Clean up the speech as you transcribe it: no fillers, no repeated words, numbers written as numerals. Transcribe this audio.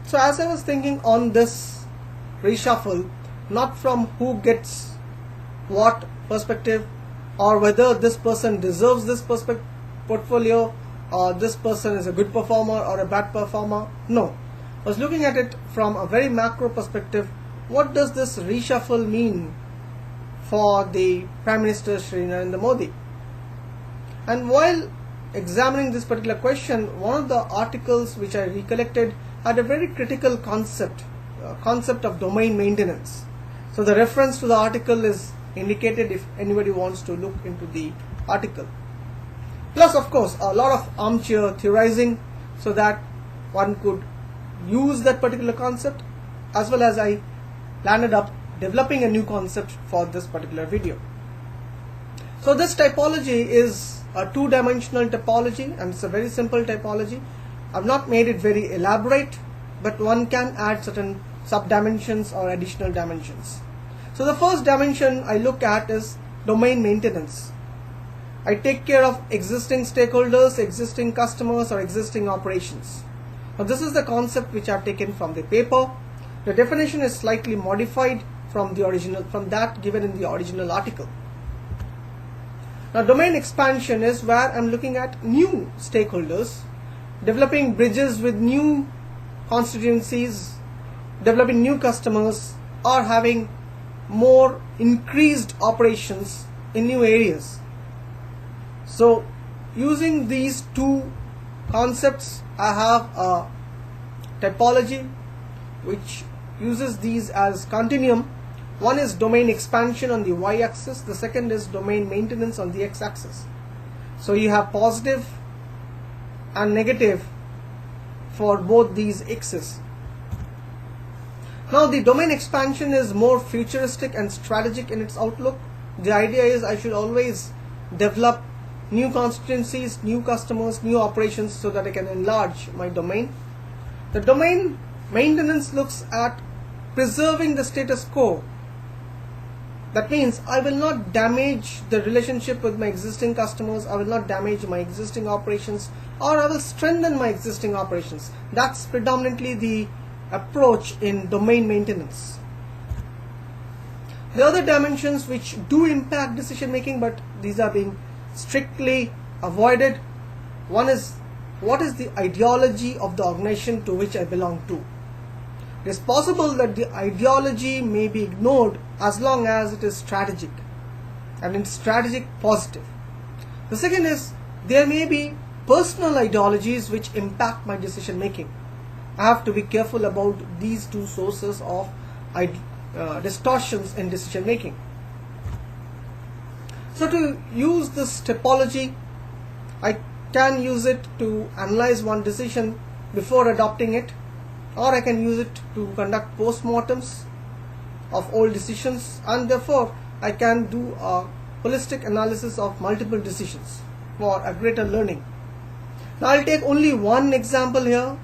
So as I was thinking on this reshuffle, not from who gets what perspective or whether this person deserves this portfolio or this person is a good performer or a bad performer, no. I was looking at it from a very macro perspective. What does this reshuffle mean for the Prime Minister Shri Narendra Modi? And while examining this particular question, one of the articles which I recollected had a very critical concept of domain maintenance. So the reference to the article is indicated if anybody wants to look into the article. Plus, of course, a lot of armchair theorizing so that one could use that particular concept, as well as I landed up developing a new concept for this particular video. So this typology is a two-dimensional typology, and it's a very simple typology. I've not made it very elaborate, but one can add certain sub-dimensions or additional dimensions. So the first dimension I look at is domain maintenance. I take care of existing stakeholders, existing customers, or existing operations. Now this is the concept which I've taken from the paper. The definition is slightly modified from that given in the original article. Now domain expansion is where I'm looking at new stakeholders, developing bridges with new constituencies, developing new customers, or having more increased operations in new areas. So using these two concepts, I have a typology which uses these as continuum. One is domain expansion on the y-axis, the second is domain maintenance on the x-axis. So you have positive and negative for both these axes. Now the domain expansion is more futuristic and strategic in its outlook. The idea is I should always develop new constituencies, new customers, new operations so that I can enlarge my domain. The domain maintenance looks at preserving the status quo. That means I will not damage the relationship with my existing customers, I will not damage my existing operations, or I will strengthen my existing operations. That's predominantly the approach in domain maintenance. The other dimensions which do impact decision making, but these are being strictly avoided. One is, what is the ideology of the organization to which I belong to? It is possible that the ideology may be ignored as long as it is strategic, and it's strategic positive. The second is, there may be personal ideologies which impact my decision making. I have to be careful about these two sources of distortions in decision making. So to use this typology, I can use it to analyze one decision before adopting it, or I can use it to conduct post-mortems of old decisions, and therefore I can do a holistic analysis of multiple decisions for a greater learning. Now I'll take only one example here